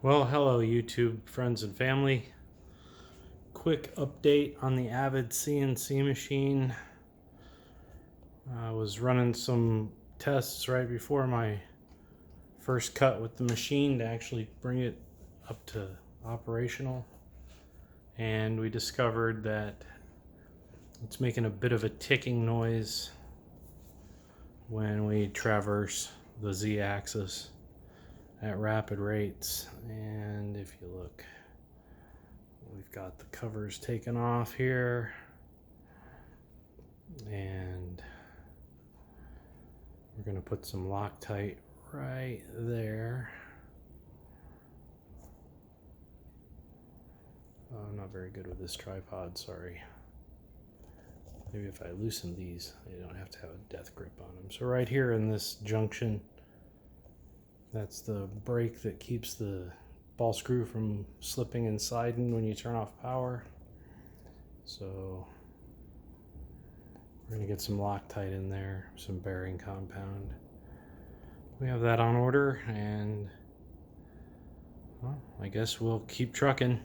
Well, hello YouTube friends and family. Quick update on the Avid CNC machine. I was running some tests right before my first cut with the machine to actually bring it up to operational, and we discovered that it's making a bit of a ticking noise when we traverse the Z-axis at rapid rates. And if you look, we've got the covers taken off here, and we're going to put some Loctite right there. Oh, I'm not very good with this tripod, sorry. Maybe if I loosen these, they don't have to have a death grip on them. So right here in this junction, that's the brake that keeps the ball screw from slipping and sliding when you turn off power. So we're going to get some Loctite in there, some bearing compound. We have that on order, and well, I guess we'll keep trucking.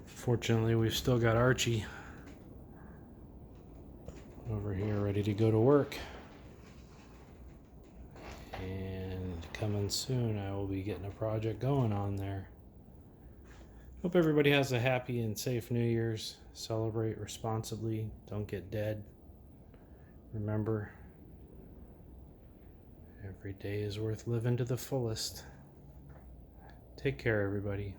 Fortunately, we've still got Archie over here ready to go to work. And coming soon, I will be getting a project going on there. Hope everybody has a happy and safe New Year's. Celebrate responsibly. Don't get dead. Remember, every day is worth living to the fullest. Take care, everybody.